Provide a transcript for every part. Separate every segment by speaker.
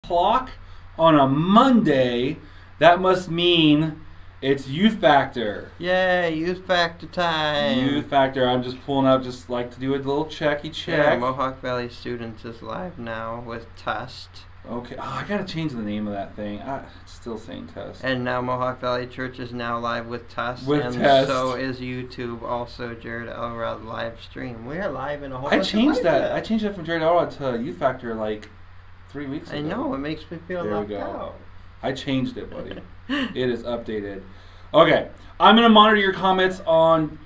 Speaker 1: o'clock on a Monday. That must mean it's Youth Factor.
Speaker 2: Yay, Youth Factor time.
Speaker 1: Youth Factor. I'm just pulling up, just like to do a little checky check.
Speaker 2: Yeah, Mohawk Valley Students is live now with Test.
Speaker 1: Okay. Oh, I gotta change the name of that thing. It's still saying Test.
Speaker 2: And now Mohawk Valley Church is now live with Test.
Speaker 1: With
Speaker 2: and
Speaker 1: Test.
Speaker 2: So is YouTube. Also, Jared Elrod live stream. We are live in a whole.
Speaker 1: I changed that. I changed that from Jared Elrod to Youth Factor like 3 weeks ago.
Speaker 2: I know. It makes me feel left out.
Speaker 1: I changed it, buddy. It is updated. Okay, I'm going to monitor your comments on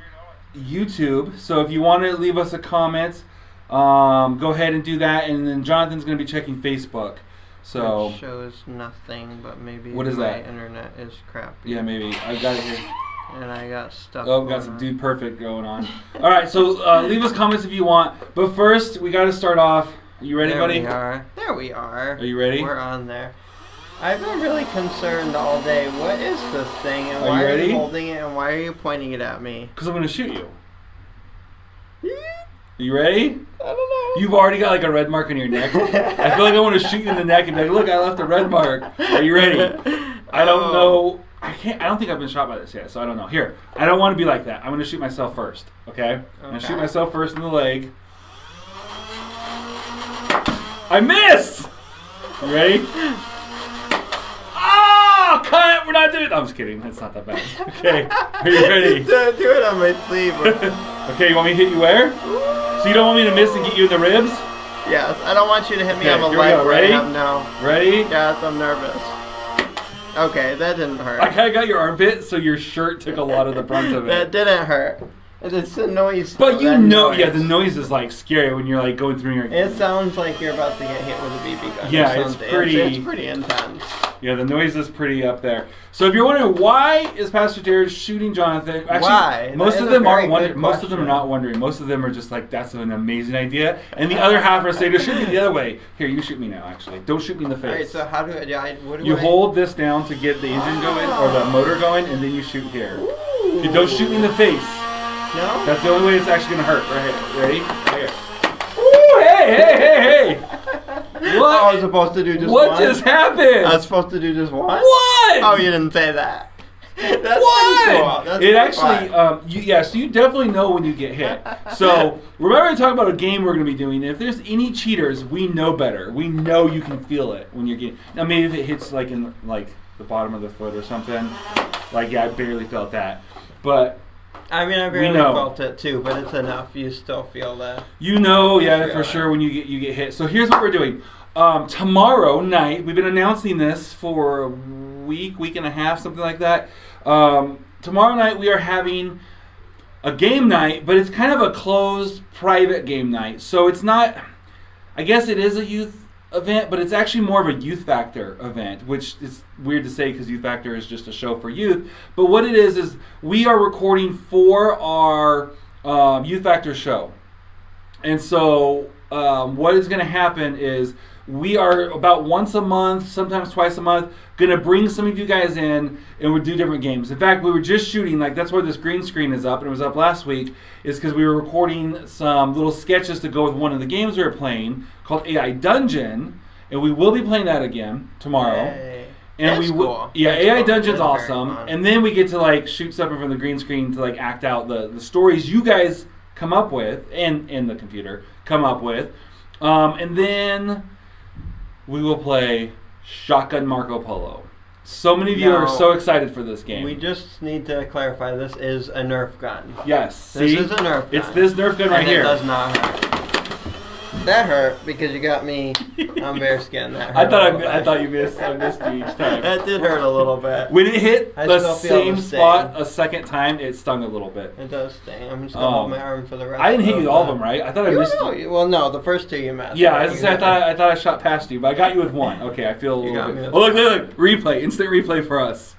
Speaker 1: YouTube. So if you want to leave us a comment, go ahead and do that. And then Jonathan's going to be checking Facebook. So
Speaker 2: it shows nothing, but maybe
Speaker 1: what is
Speaker 2: my
Speaker 1: that?
Speaker 2: Internet is crappy.
Speaker 1: Yeah, maybe. I got it here.
Speaker 2: And I got stuff.
Speaker 1: Oh, got some Dude Perfect going on. All right, so leave us comments if you want. But first, we got to start off. Are you ready, buddy?
Speaker 2: There we are.
Speaker 1: Are you ready?
Speaker 2: We're on there. I've been really concerned all day. What is this thing, and
Speaker 1: Are you ready?
Speaker 2: you holding it, and why are you pointing it at me?
Speaker 1: Because I'm going to shoot you. Are you ready?
Speaker 2: I don't know.
Speaker 1: You've already got like a red mark on your neck. I feel like I want to shoot you in the neck and be like, look, I left a red mark. Are you ready? I don't know. I don't think I've been shot by this yet, so I don't know. Here, I don't want to be like that. I'm going to shoot myself first, okay? I'm going to shoot myself first in the leg. I missed! You ready? Oh, cut! We're not doing it. I'm just kidding. That's not that bad. Okay, are you ready?
Speaker 2: Do it on my sleeve.
Speaker 1: Okay, you want me to hit you where? So you don't want me to miss and get you in the ribs?
Speaker 2: Yes, I don't want you to hit me
Speaker 1: Okay,
Speaker 2: on the
Speaker 1: here we
Speaker 2: leg
Speaker 1: go. Ready?
Speaker 2: right up now.
Speaker 1: Ready?
Speaker 2: Yes, I'm nervous. Okay, that didn't hurt.
Speaker 1: I kind of got your armpit, so your shirt took a lot of the brunt of it.
Speaker 2: That didn't hurt. It's a noise.
Speaker 1: But you
Speaker 2: that
Speaker 1: know,
Speaker 2: noise.
Speaker 1: yeah, the noise is like scary when you're like going through your.
Speaker 2: It sounds like you're about to get hit with a BB gun.
Speaker 1: Yeah,
Speaker 2: or
Speaker 1: it's
Speaker 2: something.
Speaker 1: pretty.
Speaker 2: It's pretty intense.
Speaker 1: Yeah, the noise is pretty up there. So if you're wondering why is Pastor Jared shooting Jonathan, actually,
Speaker 2: why?
Speaker 1: Most of them aren't wondering. Most of them are not wondering. Most of them are just like, that's an amazing idea, and the other half are saying, shoot me the other way. Here, you shoot me now. Actually, don't shoot me in the face.
Speaker 2: All right, so how do I? What do
Speaker 1: you
Speaker 2: I?
Speaker 1: hold this down to get the engine going or the motor going, and then you shoot here. Okay, don't shoot me in the face.
Speaker 2: No?
Speaker 1: That's the only way it's actually going to hurt. Right here. Ready? Right here. Ooh, hey! What?
Speaker 2: I was supposed to do just
Speaker 1: what
Speaker 2: one?
Speaker 1: Just happened?
Speaker 2: I was supposed to do just one?
Speaker 1: What?
Speaker 2: Oh, you didn't say that. That's
Speaker 1: what?
Speaker 2: pretty cool. That's
Speaker 1: it actually, so you definitely know when you get hit. So remember I talked about a game we're going to be doing. If there's any cheaters, we know better. We know you can feel it when you're getting. Now maybe if it hits like in like the bottom of the foot or something, like yeah, I barely felt that, but.
Speaker 2: I mean, I barely felt it too, but it's enough. You still feel that.
Speaker 1: You know, yeah, for sure when you get hit. So here's what we're doing. Tomorrow night, we've been announcing this for a week and a half, something like that. Tomorrow night we are having a game night, but it's kind of a closed, private game night. So it's not, I guess it is a youth event, but it's actually more of a Youth Factor event, which is weird to say because Youth Factor is just a show for youth. But what it is we are recording for our Youth Factor show. And so what is going to happen is we are about once a month, sometimes twice a month, going to bring some of you guys in and we'll do different games. In fact, we were just shooting, like that's why this green screen is up, and it was up last week, is because we were recording some little sketches to go with one of the games we were playing called AI Dungeon, and we will be playing that again tomorrow.
Speaker 2: Yay.
Speaker 1: And
Speaker 2: that's cool.
Speaker 1: Yeah,
Speaker 2: that's
Speaker 1: AI
Speaker 2: cool.
Speaker 1: Dungeon's
Speaker 2: that's
Speaker 1: awesome. And then we get to like shoot something from the green screen to like act out the stories you guys come up with, and the computer come up with. And then we will play Shotgun Marco Polo. So many of you are so excited for this game.
Speaker 2: We just need to clarify, this is a Nerf gun.
Speaker 1: Yes.
Speaker 2: This
Speaker 1: see?
Speaker 2: is a Nerf gun.
Speaker 1: It's this Nerf gun right here.
Speaker 2: It does not hurt. That hurt because you got me on bearskin. That hurt
Speaker 1: I thought you missed. I missed you each time.
Speaker 2: That did hurt a little bit.
Speaker 1: When it hit
Speaker 2: I
Speaker 1: the
Speaker 2: still feel
Speaker 1: same
Speaker 2: the
Speaker 1: spot a second time, it stung a little bit.
Speaker 2: It does sting. I'm just gonna hold my arm for the rest.
Speaker 1: I didn't hit you all of them, right? I thought I missed you.
Speaker 2: Well, no, the first two you missed.
Speaker 1: Yeah, I thought I shot past you, but I got you with one. Okay, I feel a little bit. Oh, look, replay, instant replay for us.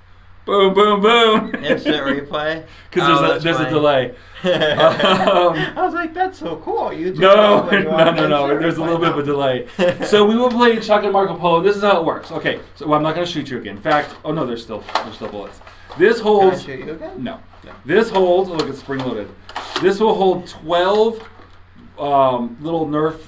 Speaker 1: Boom, boom, boom.
Speaker 2: Instant replay?
Speaker 1: Because there's a delay.
Speaker 2: I was like, that's so cool.
Speaker 1: No. There's a little bit of a delay. So we will play Shotgun Marco Polo. This is how it works. Okay, so I'm not going to shoot you again. In fact, no, there's still bullets. This holds.
Speaker 2: Can I shoot you again?
Speaker 1: No. This holds. Oh, look, it's spring loaded. This will hold 12 little Nerf.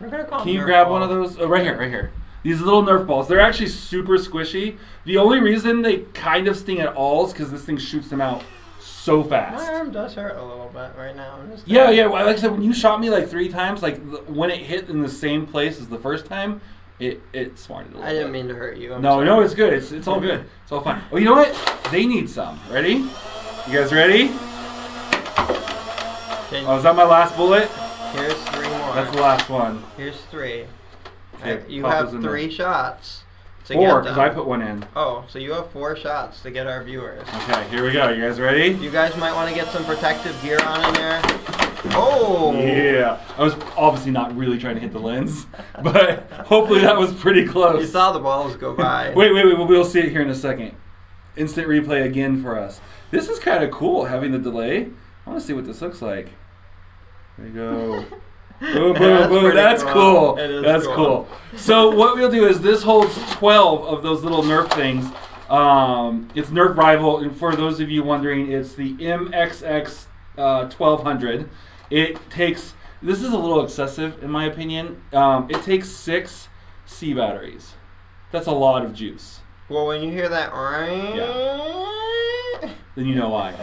Speaker 2: We're gonna call
Speaker 1: Can you grab one of those? Oh, right here. These little Nerf balls. They're actually super squishy. The only reason they kind of sting at all is because this thing shoots them out so fast.
Speaker 2: My arm does hurt a little bit right now.
Speaker 1: Yeah. Well, like I said, when you shot me like 3 times, like when it hit in the same place as the first time, it smarted a little bit.
Speaker 2: I didn't mean to hurt you.
Speaker 1: No, it's good. It's all good. It's all fine. Oh, you know what? They need some. Ready? You guys ready? Oh, is that my last bullet?
Speaker 2: Here's 3 more.
Speaker 1: That's the last one.
Speaker 2: Here's 3.
Speaker 1: Okay,
Speaker 2: You
Speaker 1: pop
Speaker 2: have
Speaker 1: those in
Speaker 2: 3
Speaker 1: there.
Speaker 2: shots to
Speaker 1: 4,
Speaker 2: get
Speaker 1: because
Speaker 2: them.
Speaker 1: I put one in.
Speaker 2: Oh, so you have 4 shots to get our viewers.
Speaker 1: Okay, here we go. You guys ready?
Speaker 2: You guys might want to get some protective gear on in there. Oh!
Speaker 1: Yeah. I was obviously not really trying to hit the lens, but hopefully that was pretty close.
Speaker 2: You saw the balls go by.
Speaker 1: Wait. We'll see it here in a second. Instant replay again for us. This is kind of cool, having the delay. I want to see what this looks like. There you go. Boom, boom, boom. That's cool. That's cool. So what we'll do is this holds 12 of those little Nerf things. It's Nerf Rival, and for those of you wondering, it's the MXX 1200. It takes, this is a little excessive in my opinion. It takes 6 C batteries. That's a lot of juice.
Speaker 2: Well, when you hear that,
Speaker 1: Then you know why.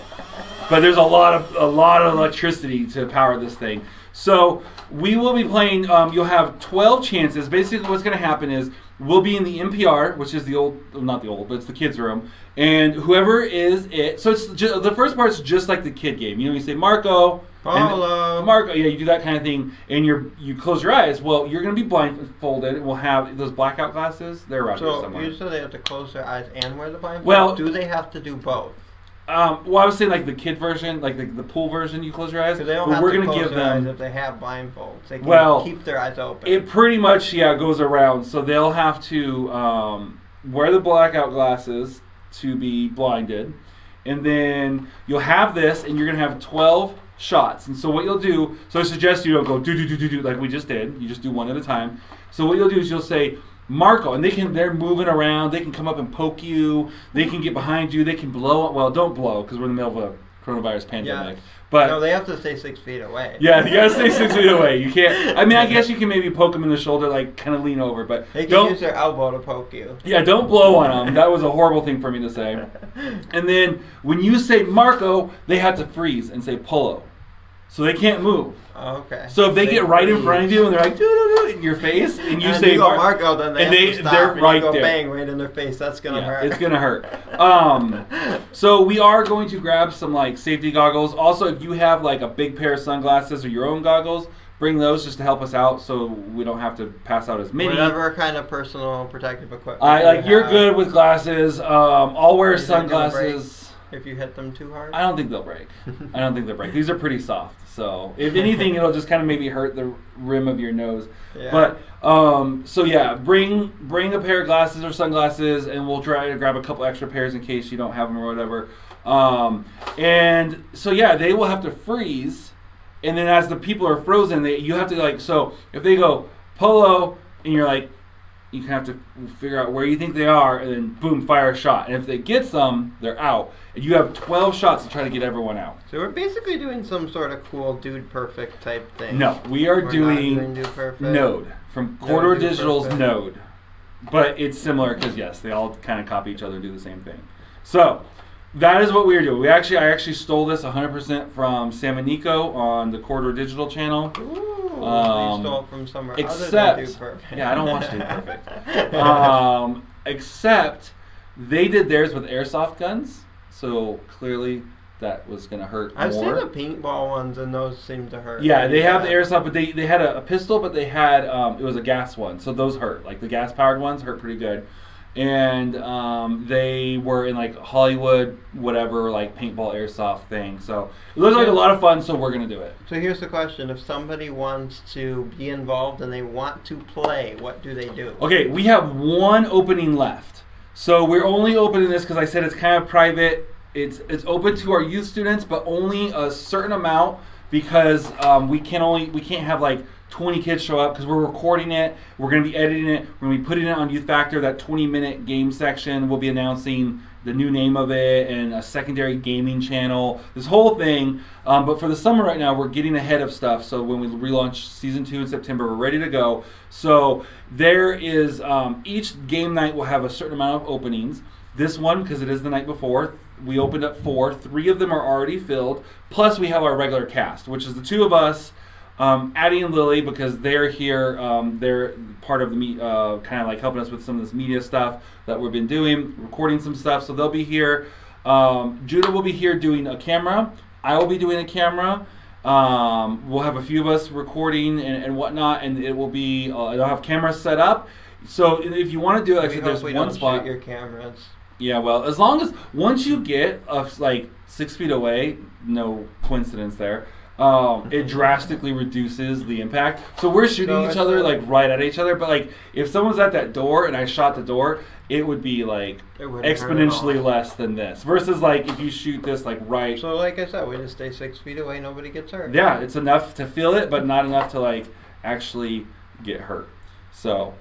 Speaker 1: But there's a lot of electricity to power this thing. So we will be playing. You'll have 12 chances. Basically, what's going to happen is we'll be in the NPR, which is the old, not the old, but it's the kids' room, and whoever is it. So it's just, the first part's just like the kid game. You know, you say Marco,
Speaker 2: Paulo.
Speaker 1: Marco. Yeah, you do that kind of thing, and you close your eyes. Well, you're going to be blindfolded. We'll have those blackout glasses. They're around here somewhere.
Speaker 2: So you said they have to close their eyes and wear the blindfold.
Speaker 1: Well,
Speaker 2: do they have to do both?
Speaker 1: Well, I was saying like the kid version, like the pool version. You close your eyes.
Speaker 2: Because they don't
Speaker 1: but
Speaker 2: have
Speaker 1: we're
Speaker 2: to
Speaker 1: gonna
Speaker 2: close
Speaker 1: give
Speaker 2: their
Speaker 1: them.
Speaker 2: eyes if they have blindfolds. They can keep their eyes open.
Speaker 1: It pretty much goes around. So they'll have to wear the blackout glasses to be blinded, and then you'll have this, and you're gonna have 12 shots. And so what you'll do, so I suggest you don't go do like we just did. You just do one at a time. So what you'll do is you'll say Marco, and they're moving around. They can come up and poke you. They can get behind you. They can blow. Well, don't blow because we're in the middle of a coronavirus pandemic.
Speaker 2: Yeah.
Speaker 1: But
Speaker 2: no, they have to stay 6 feet away.
Speaker 1: Yeah, you gotta stay 6 feet away. You can't. I mean, I guess you can maybe poke them in the shoulder, like kind of lean over, but
Speaker 2: they can use their elbow to poke you.
Speaker 1: Yeah, don't blow on them. That was a horrible thing for me to say. And then when you say Marco, they have to freeze and say Polo, so they can't move.
Speaker 2: Oh, okay.
Speaker 1: So if they get right in front of you and they're like doo in your face, and you say
Speaker 2: you go Marco, then they have to stop,
Speaker 1: they're
Speaker 2: and
Speaker 1: right
Speaker 2: you go
Speaker 1: there.
Speaker 2: Bang right in their face. That's gonna hurt.
Speaker 1: It's gonna hurt. So we are going to grab some like safety goggles. Also, if you have like a big pair of sunglasses or your own goggles, bring those just to help us out, so we don't have to pass out as many.
Speaker 2: Whatever kind of personal protective equipment.
Speaker 1: You're good with glasses. I'll wear sunglasses.
Speaker 2: If you hit them too hard?
Speaker 1: I don't think they'll break. These are pretty soft. So if anything, it'll just kind of maybe hurt the rim of your nose.
Speaker 2: Yeah.
Speaker 1: But so yeah, bring a pair of glasses or sunglasses, and we'll try to grab a couple extra pairs in case you don't have them or whatever. And so yeah, they will have to freeze, and then as the people are frozen, you have to like. So if they go Polo, and you're like, you have to figure out where you think they are, and then boom, fire a shot. And if they get some, they're out. And you have 12 shots to try to get everyone out.
Speaker 2: So we're basically doing some sort of cool Dude Perfect type thing.
Speaker 1: No, we're doing
Speaker 2: Dude Perfect.
Speaker 1: Node from Corridor
Speaker 2: Dude
Speaker 1: Digital's
Speaker 2: Perfect.
Speaker 1: Node. But it's similar because, yes, they all kind of copy each other and do the same thing. So that is what we are doing. I actually stole this 100% from Sam and Nico on the Corridor Digital channel.
Speaker 2: Ooh, you stole it from somewhere other than Dude Perfect.
Speaker 1: Yeah, I don't watch Dude Perfect. Except they did theirs with airsoft guns, so clearly that was going to hurt
Speaker 2: I've
Speaker 1: more.
Speaker 2: seen the paintball ones, and those seem to hurt.
Speaker 1: Yeah, they have the airsoft, but they had a pistol, but they had it was a gas one, so those hurt. Like the gas powered ones hurt pretty good. And they were in like Hollywood, whatever, like paintball airsoft thing. So it looks like a lot of fun, so we're gonna do it.
Speaker 2: So here's the question: if somebody wants to be involved and they want to play, what do they do?
Speaker 1: Okay, we have one opening left. So we're only opening this because I said it's kind of private. It's open to our youth students, but only a certain amount because we can't have like 20 kids show up because we're recording it. We're going to be editing it. We're going to be putting it on Youth Factor. That 20-minute game section we'll be announcing the new name of it and a secondary gaming channel, this whole thing. But for the summer right now, we're getting ahead of stuff. So when we relaunch season 2 in September, we're ready to go. So there is, each game night will have a certain amount of openings. This one, because it is the night before, we opened up 4. 3 of them are already filled. Plus we have our regular cast, which is the 2 of us, Addie and Lily, because they're here. They're part of the kind of like helping us with some of this media stuff that we've been doing, recording some stuff. So they'll be here. Judah will be here doing a camera. I will be doing a camera. We'll have a few of us recording and whatnot, and it will be. I'll have cameras set up. So if you want to do it, actually, there's one spot.
Speaker 2: Shoot your cameras.
Speaker 1: Yeah, well, as long as once you get like 6 feet away, no coincidence there. It drastically reduces the impact. So we're shooting each other like right at each other, but like if someone's at that door and I shot the door, it would be like exponentially less than this. Versus like if you shoot this like right.
Speaker 2: So like I said, we just stay 6 feet away, nobody gets hurt.
Speaker 1: Yeah, it's enough to feel it, but not enough to like actually get hurt. So,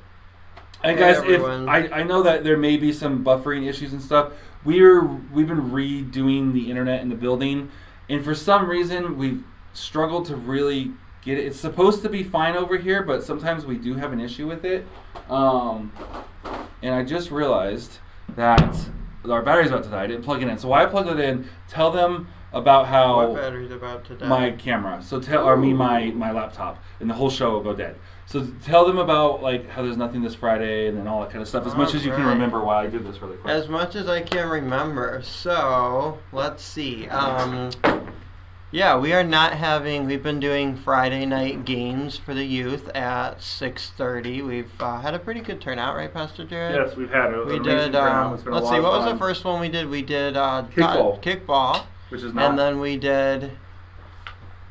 Speaker 1: and guys, if I know that there may be some buffering issues and stuff. We've been redoing the internet in the building, and for some reason we've struggled to really get it. It's supposed to be fine over here, but sometimes we do have an issue with it. And I just realized that our battery's about to die. I didn't plug it in. So while I plug it in, tell them about how
Speaker 2: what battery's about to die?
Speaker 1: My camera. So my laptop, and the whole show will go dead. So tell them about like how there's nothing this Friday and then all that kind of stuff. As much as you can remember while I did this really quick.
Speaker 2: As much as I can remember. So let's see. Yeah, we are not having. We've been doing Friday night games for the youth at 6:30. We've had a pretty good turnout, right, Pastor Jared?
Speaker 3: Yes, we've had a.
Speaker 2: We did. Let's see. What was the first one we did? We did kickball,
Speaker 3: which is not.
Speaker 2: And then we did.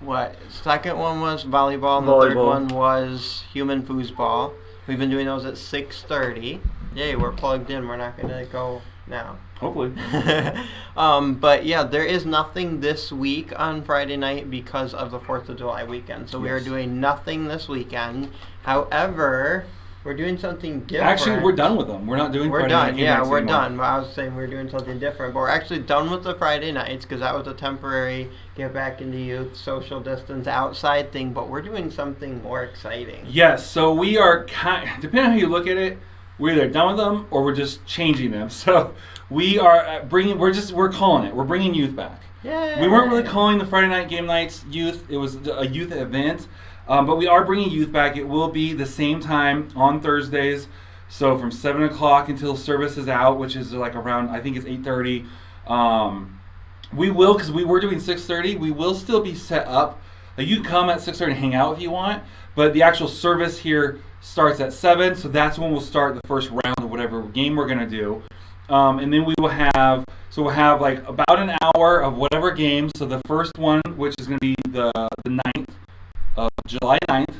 Speaker 2: What? Second one was volleyball, and the third one was human foosball. We've been doing those at 6:30. Yay, we're plugged in. We're not gonna go now.
Speaker 1: Hopefully.
Speaker 2: But yeah, there is nothing this week on Friday night because of the 4th of July weekend. So we are doing nothing this weekend. However, we're doing something different.
Speaker 1: Actually, we're done with them. We're not doing Friday night game nights
Speaker 2: we're
Speaker 1: anymore.
Speaker 2: done. But I was saying we're doing something different. But we're actually done with the Friday nights because that was a temporary get back into youth, social distance, outside thing. But we're doing something more exciting.
Speaker 1: Yes, so we are, depending on how you look at it, we're either done with them or we're just changing them. So we are we're calling it. We're bringing youth back.
Speaker 2: Yay.
Speaker 1: We weren't really calling the Friday night game nights youth. It was a youth event. But we are bringing youth back. It will be the same time on Thursdays. So from 7 o'clock until service is out, which is like around, I think it's 8:30. We will, because we were doing 6:30, we will still be set up. Like you can come at 6:30 and hang out if you want. But the actual service here starts at 7, so that's when we'll start the first round of whatever game we're gonna do, and then we'll have like about an hour of whatever game. So the first one, which is gonna be the 9th of July 9th,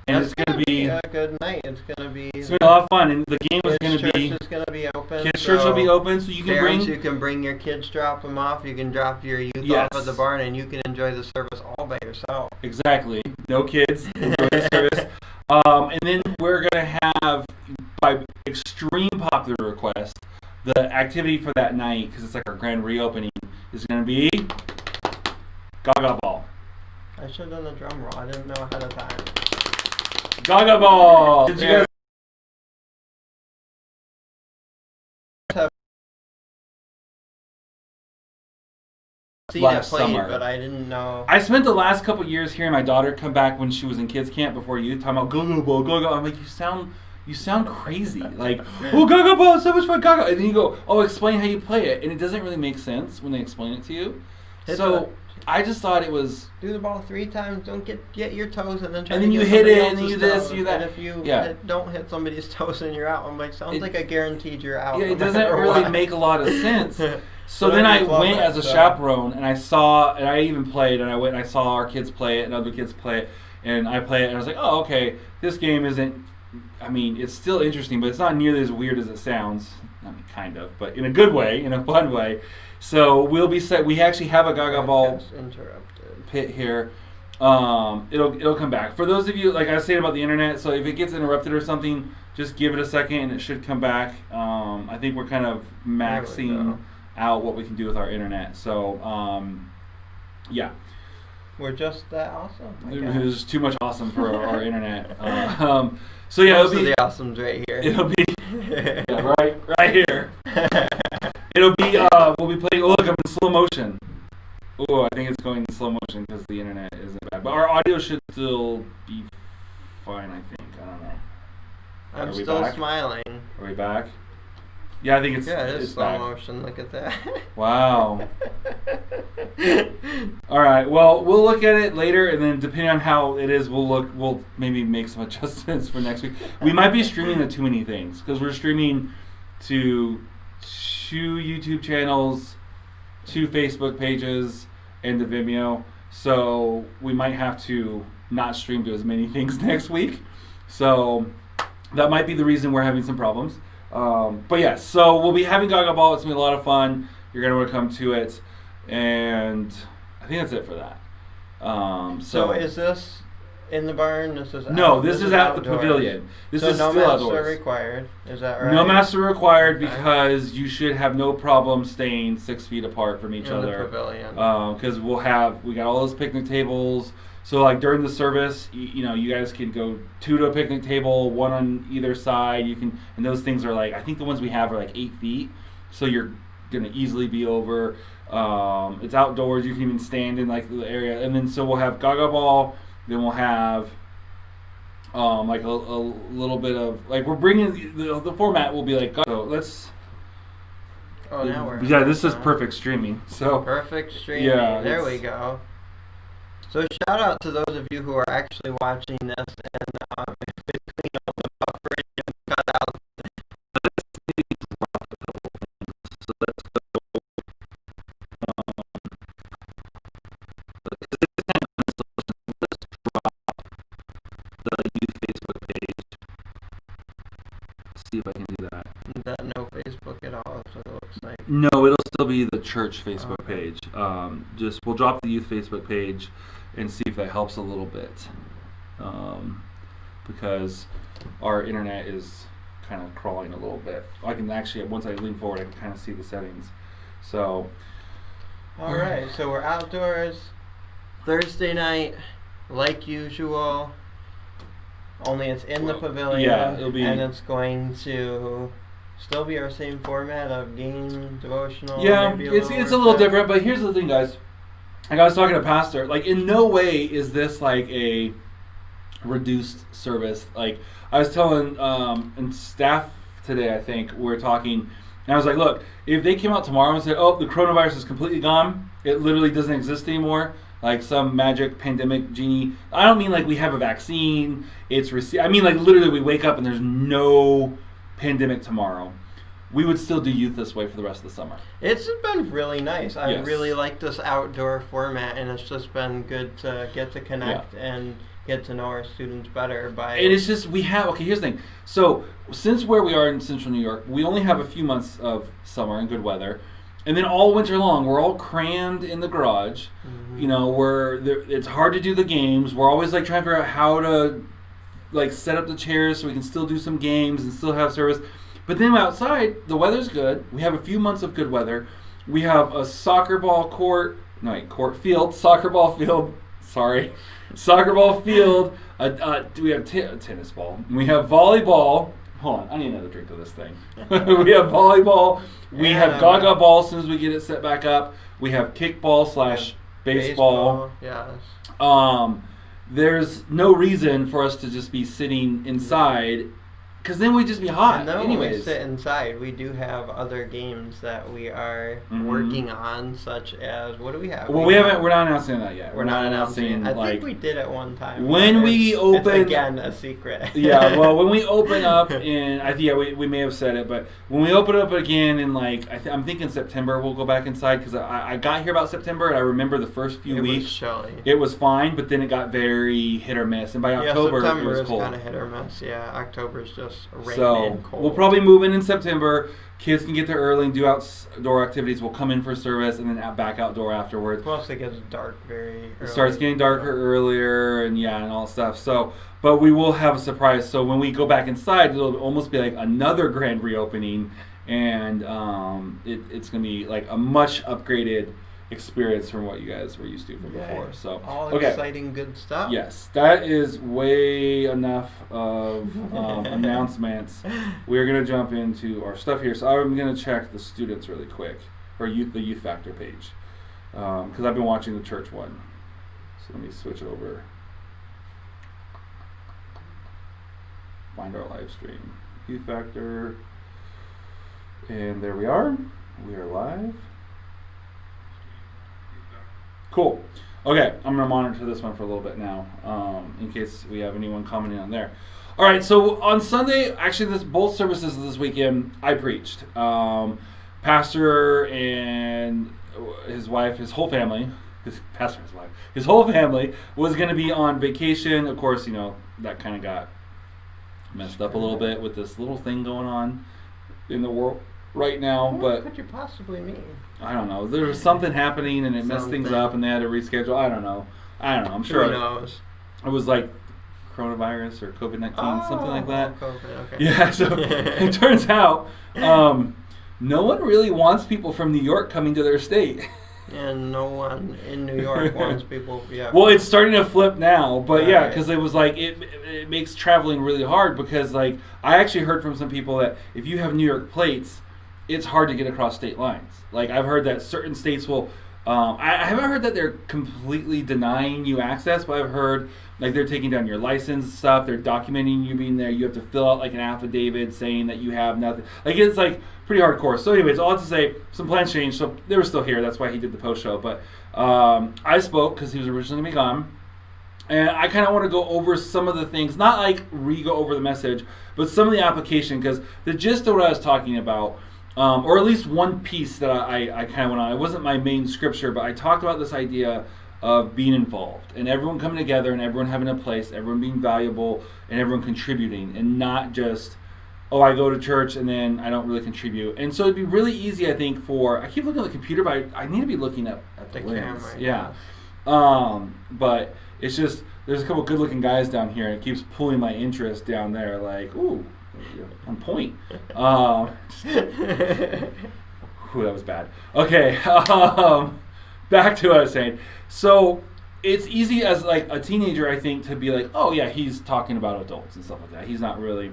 Speaker 1: and it's gonna be
Speaker 2: a good night. It's gonna be
Speaker 1: a lot of fun, and the game is gonna be.
Speaker 2: Church is gonna be open.
Speaker 1: Kids' church will be open, so you can
Speaker 2: parents, you can bring your kids, drop them off. You can drop your youth off at the barn, and you can enjoy the service all by yourself.
Speaker 1: Exactly. No kids. Enjoy the service. And then we're going to have, by extreme popular request, the activity for that night, because it's like our grand reopening, is going to be Gaga Ball.
Speaker 2: I should have done the drum roll. I didn't know ahead of time.
Speaker 1: Gaga Ball! Did you guys
Speaker 2: last summer, but I didn't know.
Speaker 1: I spent the last couple years hearing my daughter come back when she was in kids camp before youth, talking about Gaga Ball, Gaga. I'm like, you sound crazy. Like, oh, Gaga Ball, so much fun, Gaga. And then you go, oh, explain how you play it, and it doesn't really make sense when they explain it to you. I just thought it was
Speaker 2: do the ball 3 times. Don't get your toes, and then try
Speaker 1: and then
Speaker 2: to
Speaker 1: you
Speaker 2: get
Speaker 1: hit it, and then
Speaker 2: else's
Speaker 1: you this,
Speaker 2: toes.
Speaker 1: you that.
Speaker 2: And if you don't hit somebody's toes, and you're out. I'm like, sounds like I guaranteed you're out.
Speaker 1: Yeah, it doesn't really make a lot of sense. So then I went as a chaperone, and I even played, and I went and I saw our kids play it, and other kids play it, and I play it, and I was like, oh, okay, this game isn't. I mean, it's still interesting, but it's not nearly as weird as it sounds. I mean, kind of, but in a good way, in a fun way. So we'll be set. We actually have a Gaga Ball pit here. It'll come back. For those of you, like I was saying about the internet, so if it gets interrupted or something, Just give it a second and it should come back. I think we're kind of maxing out what we can do with our internet. So, yeah.
Speaker 2: We're just that awesome.
Speaker 1: There's too much awesome for our internet. So yeah,
Speaker 2: most of the awesome's right here.
Speaker 1: It'll be yeah, right here. It'll be we'll be playing. Oh, look, I'm in slow motion. Oh, I think it's going in slow motion because the internet isn't bad, but our audio should still be fine. I think. I don't know.
Speaker 2: I'm still
Speaker 1: back?
Speaker 2: Smiling.
Speaker 1: Are we back? Yeah, I think it's
Speaker 2: it is
Speaker 1: it's
Speaker 2: slow
Speaker 1: back.
Speaker 2: motion. Look at that.
Speaker 1: Wow. All right. Well, we'll look at it later, and then depending on how it is, we'll maybe make some adjustments for next week. We might be streaming to too many things because we're streaming to 2 YouTube channels, 2 Facebook pages, and the Vimeo. So we might have to not stream to as many things next week. So that might be the reason we're having some problems. But yeah, so we'll be having Gaga Ball. It's going to be a lot of fun. You're going to want to come to it. And I think that's it for that.
Speaker 2: So is this in the barn? This is
Speaker 1: no, this is at
Speaker 2: outdoors.
Speaker 1: The pavilion. This
Speaker 2: so
Speaker 1: is
Speaker 2: no
Speaker 1: still
Speaker 2: masks
Speaker 1: outdoors.
Speaker 2: are required. Is that right?
Speaker 1: No masks are required because you should have no problem staying 6 feet apart from each other.
Speaker 2: In the pavilion.
Speaker 1: Because we got all those picnic tables. So like during the service, you guys can go 2 to a picnic table, 1 on either side. You can, and those things are like, I think the ones we have are like 8 feet. So you're gonna easily be over. It's outdoors. You can even stand in like the area. And then so we'll have Gaga Ball. Then we'll have like a little bit of like we're bringing the format will be like so let's.
Speaker 2: Oh, now we're.
Speaker 1: Yeah, this is perfect streaming. So
Speaker 2: perfect streaming.
Speaker 1: Yeah,
Speaker 2: there we go. So shout out to those of you who are actually watching this, and between all the buffering and cutouts.
Speaker 1: So let's go. Let's drop the youth Facebook page. See if I can do that.
Speaker 2: That no Facebook at all. That's what it looks like.
Speaker 1: No, it'll still be the church Facebook page. We'll drop the youth Facebook page and see if that helps a little bit, because our internet is kind of crawling a little bit. I can actually, once I lean forward, I can kind of see the settings. So,
Speaker 2: all right, so we're outdoors Thursday night, like usual. Only it's in the pavilion,
Speaker 1: yeah, it'll be,
Speaker 2: and it's going to still be our same format of game, devotional.
Speaker 1: Yeah,
Speaker 2: maybe
Speaker 1: it's a little different, but here's the thing, guys. Like I was talking to Pastor, like in no way is this like a reduced service. Like I was telling and staff today, I think we were talking, and I was like, look, if they came out tomorrow and said, oh, the coronavirus is completely gone, it literally doesn't exist anymore, like some magic pandemic genie. I don't mean like we have a vaccine. I mean like literally we wake up and there's no pandemic tomorrow. We would still do youth this way for the rest of the summer.
Speaker 2: It's been really nice. I
Speaker 1: Yes.
Speaker 2: really like this outdoor format, and it's just been good to get to connect and get to know our students better.
Speaker 1: And it's just, here's the thing. So, since where we are in central New York, we only have a few months of summer and good weather. And then all winter long, we're all crammed in the garage. Mm-hmm. It's hard to do the games. We're always like trying to figure out how to like set up the chairs so we can still do some games and still have service. But then outside, the weather's good. We have a few months of good weather. We have a soccer ball field. Soccer ball field. We have tennis ball. We have volleyball. Hold on, I need another drink of this thing. We have volleyball. We have Gaga Ball as soon as we get it set back up. We have kickball / baseball.
Speaker 2: Yes.
Speaker 1: There's no reason for us to just be sitting inside, because then we'd just be hot.
Speaker 2: And then
Speaker 1: anyways.
Speaker 2: when we sit inside, we do have other games that we are working on, such as, what do we have?
Speaker 1: Well, we're not announcing that yet.
Speaker 2: We're not announcing it. I
Speaker 1: like,
Speaker 2: think we did at one time.
Speaker 1: When we open,
Speaker 2: it's again a secret.
Speaker 1: Yeah, well, when we open up in, we may have said it, but when we open up again in like, I'm thinking September, we'll go back inside, because I got here about September, and I remember the first few weeks, it was fine, but then it got very hit or miss, and by October,
Speaker 2: September
Speaker 1: it was cold.
Speaker 2: September is kind of hit or miss. Yeah, October's just just rain
Speaker 1: So
Speaker 2: and cold.
Speaker 1: we'll probably move in September. Kids can get there early and do outdoor activities. We'll come in for service and then back outdoor afterwards.
Speaker 2: Plus, it gets dark very early.
Speaker 1: It starts getting darker earlier and all stuff. So, but we will have a surprise. So when we go back inside, it'll almost be like another grand reopening, and it's gonna be like a much upgraded experience from what you guys were used to from before. So
Speaker 2: all exciting, good stuff.
Speaker 1: Yes, that is way enough of announcements. We're gonna jump into our stuff here. So I'm gonna check the students really quick, or the youth factor page, because I've been watching the church one. So let me switch over. Find our live stream, youth factor, and there we are. We are live. Cool. Okay, I'm going to monitor this one for a little bit now, in case we have anyone commenting on there. All right, so on Sunday, actually, both services this weekend, I preached. Pastor and his wife, his whole family, his whole family was going to be on vacation. Of course, that kind of got messed up a little bit with this little thing going on in the world right now.
Speaker 2: What could you possibly mean?
Speaker 1: I don't know. There was something happening and it messed things up and they had to reschedule. I don't know. I'm sure.
Speaker 2: Who knows?
Speaker 1: It was like coronavirus or COVID-19, something like that.
Speaker 2: COVID, okay.
Speaker 1: Yeah, so it turns out no one really wants people from New York coming to their state.
Speaker 2: And no one in New York wants people. Yeah.
Speaker 1: Well, it's starting to flip now, but
Speaker 2: right.
Speaker 1: yeah, because it was like it makes traveling really hard because like I actually heard from some people that if you have New York plates, it's hard to get across state lines. Like I've heard that certain states will. I haven't heard that they're completely denying you access, but I've heard like they're taking down your license and stuff. They're documenting you being there. You have to fill out like an affidavit saying that you have nothing. Like it's like pretty hardcore. So anyways, all I have to say, some plans changed. So they were still here. That's why he did the post show. But I spoke because he was originally going to be gone. And I kind of want to go over some of the things, not like re-go over the message, but some of the application because the gist of what I was talking about, or at least one piece that I kind of went on. It wasn't my main scripture, but I talked about this idea of being involved and everyone coming together and everyone having a place, everyone being valuable and everyone contributing and not just, oh, I go to church and then I don't really contribute. And so it'd be really easy, I think, I keep looking at the computer, but I need to be looking at the lens.
Speaker 2: Camera.
Speaker 1: Yeah. But it's just, there's a couple good looking guys down here and it keeps pulling my interest down there like, ooh, on point. Ooh, that was bad. Okay, back to what I was saying. So it's easy as like a teenager, I think, to be like, oh yeah, he's talking about adults and stuff like that. He's not really,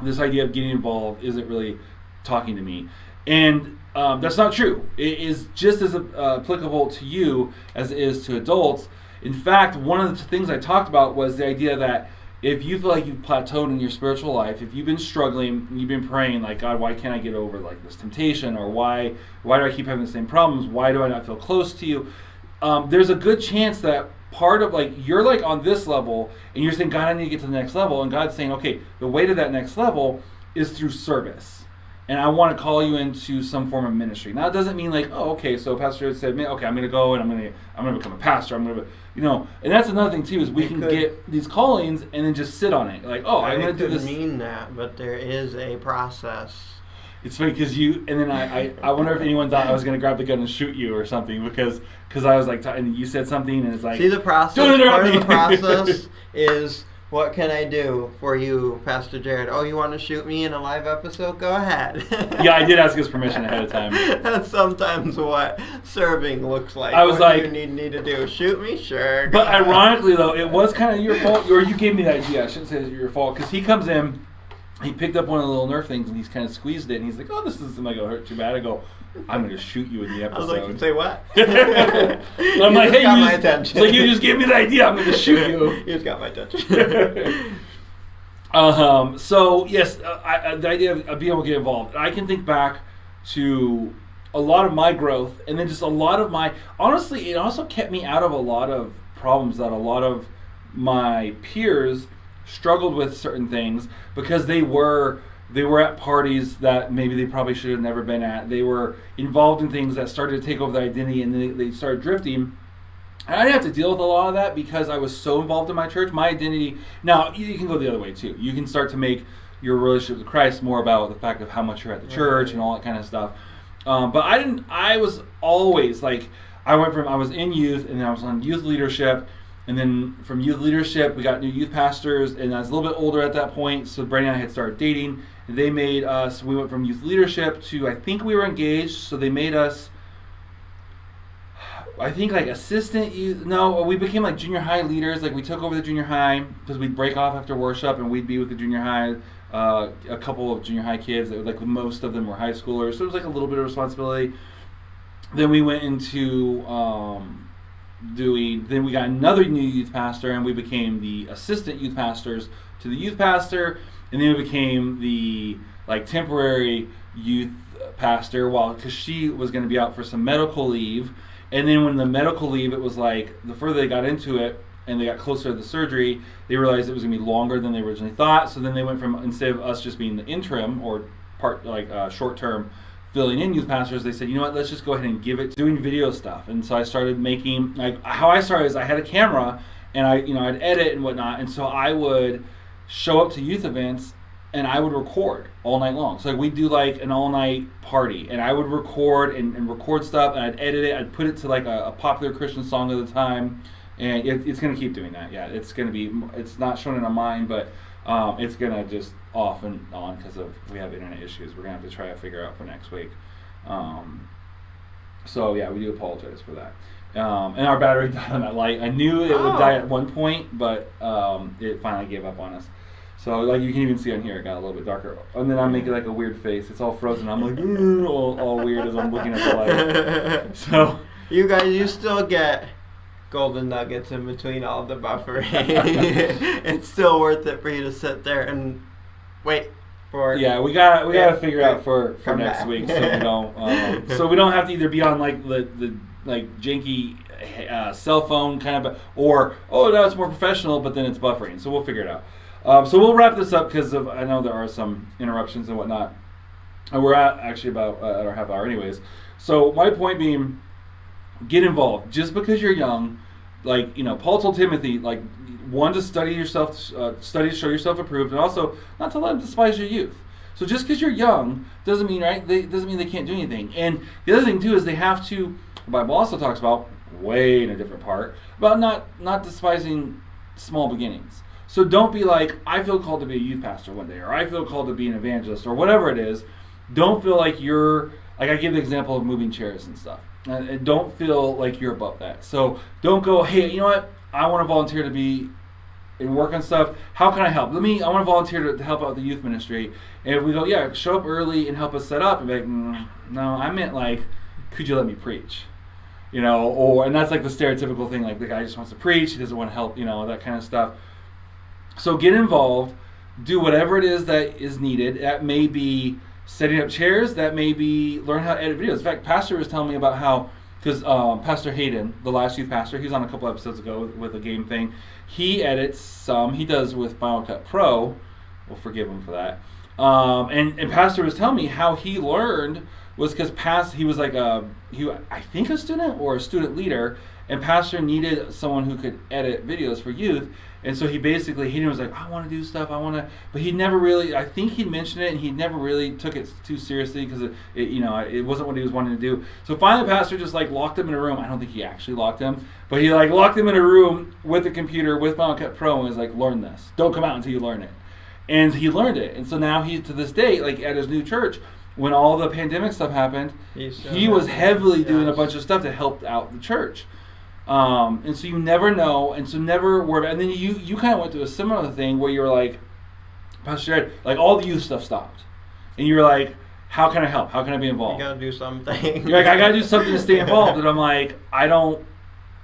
Speaker 1: this idea of getting involved isn't really talking to me. And that's not true. It is just as applicable to you as it is to adults. In fact, one of the things I talked about was the idea that if you feel like you've plateaued in your spiritual life, if you've been struggling, you've been praying like, God, why can't I get over like this temptation, or why do I keep having the same problems? Why do I not feel close to you? There's a good chance that part of like you're like on this level, and you're saying, God, I need to get to the next level, and God's saying, okay, the way to that next level is through service, and I want to call you into some form of ministry. Now, it doesn't mean like, oh, okay, so Pastor said, okay, I'm going to go and I'm going to become a pastor. And that's another thing too is we can get these callings and then just sit on it. Like, oh, I'm going to do this.
Speaker 2: I mean that, but there is a process.
Speaker 1: It's funny because I wonder if anyone thought I was going to grab the gun and shoot you or something because I was like, and you said something and it's like.
Speaker 2: See, the process, part of the process is, what can I do for you, Pastor Jared? Oh, you want to shoot me in a live episode? Go ahead.
Speaker 1: Yeah, I did ask his permission ahead of time.
Speaker 2: That's sometimes what serving looks like.
Speaker 1: I was
Speaker 2: what
Speaker 1: like,
Speaker 2: do you need to do? Shoot me? Sure.
Speaker 1: But ironically, though, it was kind of your fault, or you gave me the idea. I shouldn't say it's your fault, because he comes in, he picked up one of the little Nerf things, and he's kind of squeezed it, and he's like, oh, this doesn't like hurt too bad. I go, I'm going to shoot you in the episode.
Speaker 2: I was like, say what?
Speaker 1: I'm like, hey,
Speaker 2: got my attention.
Speaker 1: It's like, you just gave me the idea. I'm going to shoot you.
Speaker 2: You just got my attention.
Speaker 1: So, yes, the idea of being able to get involved. I can think back to a lot of my growth, and then just a lot of my... Honestly, it also kept me out of a lot of problems that a lot of my peers struggled with certain things because they were at parties that maybe they probably should have never been at. They were involved in things that started to take over their identity, and then they started drifting. And I didn't have to deal with a lot of that because I was so involved in my church. My identity... Now, you can go the other way, too. You can start to make your relationship with Christ, more about the fact of how much you're at the church and all that kind of stuff. But I was always like, I was in youth, and then I was on youth leadership, and then from youth leadership we got new youth pastors, and I was a little bit older at that point, so Brandon and I had started dating, and they made us, we went from youth leadership to, I think we were engaged, so they made us, I think like assistant youth, no, we became like junior high leaders. Like we took over the junior high because we'd break off after worship and we'd be with the junior high, a couple of junior high kids, that like most of them were high schoolers, so it was like a little bit of responsibility. Then we went into then we got another new youth pastor, and we became the assistant youth pastors to the youth pastor, and then we became the like temporary youth pastor because she was going to be out for some medical leave. And then when the medical leave, it was like, the further they got into it and they got closer to the surgery, they realized it was going to be longer than they originally thought. So then they went from, instead of us just being the interim or short-term filling in youth pastors, they said, you know what, let's just go ahead and give it doing video stuff. And so I started making, like, how I started is I had a camera and I'd edit and whatnot. And so I would show up to youth events and I would record all night long. So like we'd do like an all-night party, and I would record and record stuff, and I'd edit it. I'd put it to like a popular Christian song of the time, and it's going to keep doing that. Yeah, it's going to be. It's not shown in on mine, but it's going to just off and on because we have internet issues. We're going to have to try to figure out for next week. So yeah, we do apologize for that. And our battery died on that light. I knew it would die at one point, but it finally gave up on us. So like you can even see on here, it got a little bit darker. And then I'm making like a weird face. It's all frozen. I'm like all weird as I'm looking at the light. So
Speaker 2: you guys, you still get golden nuggets in between all the buffering. It's still worth it for you to sit there and wait for.
Speaker 1: Yeah, we gotta figure out for next week, so we don't have to either be on like the like janky cell phone kind of, or now it's more professional, but then it's buffering. So we'll figure it out. So we'll wrap this up because I know there are some interruptions and whatnot. And we're actually about at our half hour anyways. So my point being, get involved. Just because you're young, like, Paul told Timothy, like, one, to study to show yourself approved, and also not to let them despise your youth. So just because you're young doesn't mean they can't do anything. And the other thing too is they have to. The Bible also talks about, way in a different part, about not despising small beginnings. So don't be like, I feel called to be a youth pastor one day, or I feel called to be an evangelist, or whatever it is. Don't feel like you're, like I give the example of moving chairs and stuff. And don't feel like you're above that. So don't go, hey, you know what? I want to volunteer to be and work on stuff. How can I help? I want to volunteer to help out the youth ministry. And if we go, yeah, show up early and help us set up. And be like, no, I meant like, could you let me preach? And that's like the stereotypical thing, like the guy just wants to preach, he doesn't want to help, that kind of stuff. So get involved, do whatever it is that is needed. That may be setting up chairs, that may be learn how to edit videos. In fact, Pastor was telling me about how, because Pastor Hayden, the last youth pastor, he was on a couple episodes ago with a game thing. He edits some, he does with Final Cut Pro. We'll forgive him for that. And Pastor was telling me how he learned was because he was like I think a student or a student leader, and Pastor needed someone who could edit videos for youth. And so he was like, I want to do stuff, but he never really, I think he mentioned it, and he never really took it too seriously because it wasn't what he was wanting to do. So finally, Pastor just like locked him in a room. I don't think he actually locked him, but he like locked him in a room with a computer with Final Cut Pro and was like, learn this. Don't come out until you learn it. And he learned it. And so now he, to this day, like at his new church, when all the pandemic stuff happened, he was heavily doing a bunch of stuff that helped out the church. And so you never know, and so never worry. And then you kind of went through a similar thing where you were like, Pastor Jared, like all the youth stuff stopped, and you were like, how can I help? How can I be involved?
Speaker 2: You gotta do something.
Speaker 1: You're like, I gotta do something to stay involved. And I'm like,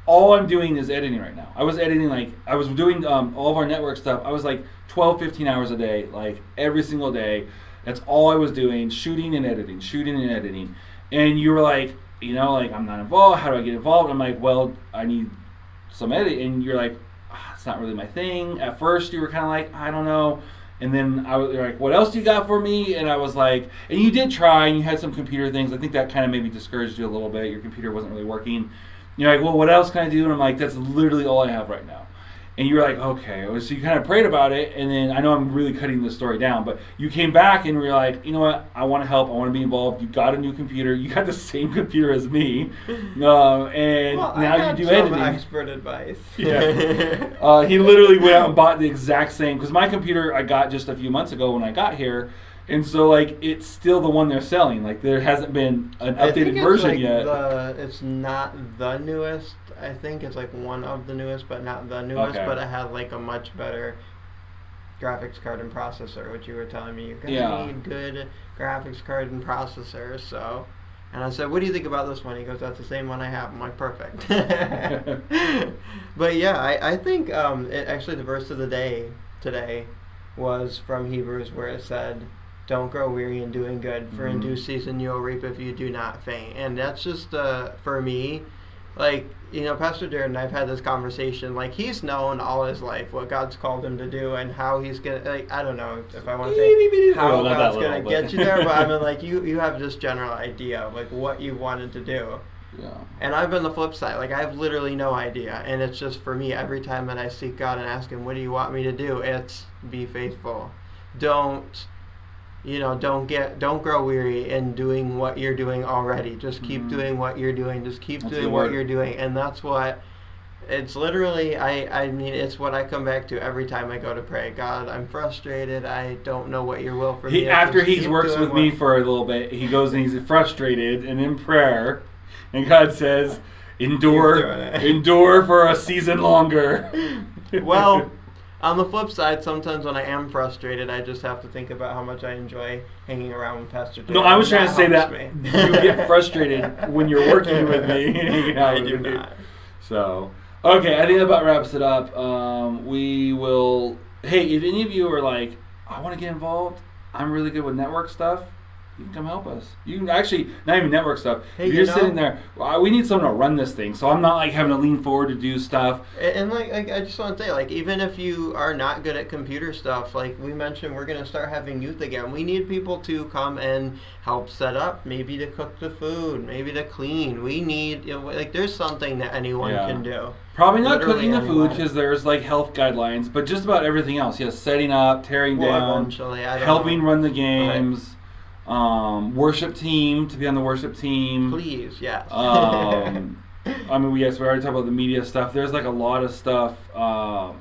Speaker 1: all I'm doing is editing right now. I was editing, I was doing all of our network stuff. I was like 12, 15 hours a day, like every single day. That's all I was doing, shooting and editing. And you were like, I'm not involved. How do I get involved? I'm like, well, I need some editing. And you're like, it's not really my thing. At first, you were kind of like, I don't know. And then you're like, what else do you got for me? And I was like, and you did try, and you had some computer things. I think that kind of maybe discouraged you a little bit. Your computer wasn't really working. You're like, well, what else can I do? And I'm like, that's literally all I have right now. And you were like, okay. So you kind of prayed about it, and then I know I'm really cutting the story down, but you came back and were like, you know what? I want to help. I want to be involved. You got a new computer. You got the same computer as me, and now you do editing.
Speaker 2: Expert advice.
Speaker 1: Yeah. He literally went out and bought the exact same, because my computer I got just a few months ago when I got here. And so, like, it's still the one they're selling. Like, there hasn't been an updated version yet.
Speaker 2: It's not the newest. I think it's, like, one of the newest, but not the newest. Okay. But it had, like, a much better graphics card and processor, which you were telling me. You're going to need good graphics card and processor, so... And I said, what do you think about this one? He goes, that's the same one I have. I'm like, perfect. But, yeah, I think actually the verse of the day today was from Hebrews, where it said... Don't grow weary in doing good, for in due season you'll reap if you do not faint. And that's just, for me, like, you know, Pastor Darren and I've had this conversation. Like, he's known all his life what God's called him to do and how he's going to, like, I don't know if I want to say how God's going to get you there, but I mean, like, you have this general idea of, like, what you wanted to do.
Speaker 1: Yeah.
Speaker 2: And I've been the flip side. Like, I have literally no idea. And it's just, for me, every time that I seek God and ask him, what do you want me to do? It's be faithful. Don't grow weary in doing what you're doing already. Just keep doing what you're doing. Just keep doing what you're doing. And that's what, it's literally, I mean, it's what I come back to every time I go to pray. God, I'm frustrated. I don't know what your will for me is.
Speaker 1: After he works with me for a little bit, he goes and he's frustrated and in prayer. And God says, endure for a season longer.
Speaker 2: Well... On the flip side, sometimes when I am frustrated, I just have to think about how much I enjoy hanging around with Pastor Dave.
Speaker 1: No, I was trying to say that you get frustrated when you're working with me.
Speaker 2: I do not.
Speaker 1: So, okay, I think that about wraps it up. We will... Hey, if any of you are like, I want to get involved, I'm really good with network stuff, you can come help us. You can actually, not even network stuff.
Speaker 2: Hey,
Speaker 1: you're sitting there, we need someone to run this thing, so I'm not like having to lean forward to do stuff.
Speaker 2: And like I just want to say, like, even if you are not good at computer stuff, like we mentioned, we're going to start having youth again. We need people to come and help set up, maybe to cook the food, maybe to clean. We need, like, there's something that anyone can do.
Speaker 1: Probably not cooking the food because there's like health guidelines, but just about everything else. Yes, setting up, tearing down, helping run the games. Right. Worship team, to be on the worship team.
Speaker 2: Please, yes.
Speaker 1: I mean, we already talked about the media stuff. There's like a lot of stuff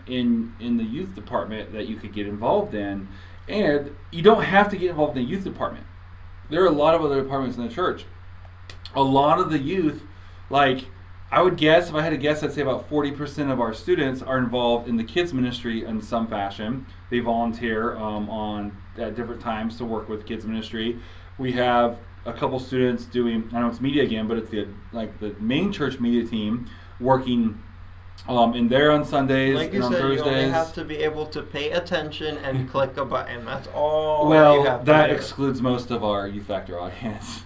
Speaker 1: in the youth department that you could get involved in. And you don't have to get involved in the youth department. There are a lot of other departments in the church. A lot of the youth, like, I would guess, if I had to guess, I'd say about 40% of our students are involved in the kids ministry in some fashion. They volunteer at different times to work with kids ministry. We have a couple students doing, I know it's media again, but it's the main church media team working in there on Sundays and on Thursdays.
Speaker 2: You only have to be able to pay attention and click a button. That's all.
Speaker 1: Well,
Speaker 2: you have to
Speaker 1: that
Speaker 2: do.
Speaker 1: Excludes most of our youth factor audience.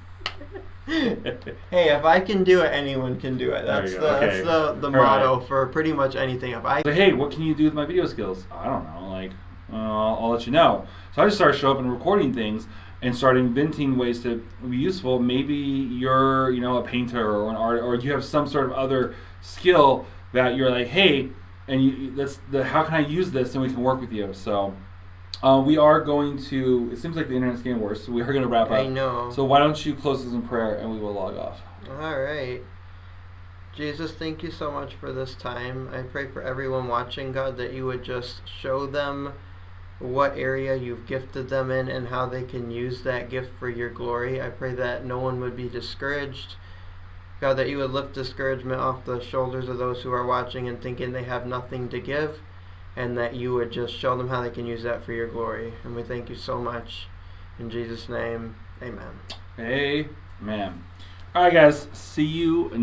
Speaker 2: Hey, if I can do it, anyone can do it. That's the motto for pretty much anything.
Speaker 1: Hey, what can you do with my video skills? I don't know. Like, I'll let you know. So I just started showing up and recording things and started inventing ways to be useful. Maybe you're, a painter or an artist, or you have some sort of other skill that you're like, hey, and how can I use this, and we can work with you. So. We are going to, it seems like the internet's getting worse, so we are going to wrap up.
Speaker 2: I know.
Speaker 1: So why don't you close us in prayer and we will log off.
Speaker 2: All right. Jesus, thank you so much for this time. I pray for everyone watching, God, that you would just show them what area you've gifted them in and how they can use that gift for your glory. I pray that no one would be discouraged. God, that you would lift discouragement off the shoulders of those who are watching and thinking they have nothing to give. And that you would just show them how they can use that for your glory. And we thank you so much. In Jesus' name, amen.
Speaker 1: Amen. All right, guys. See you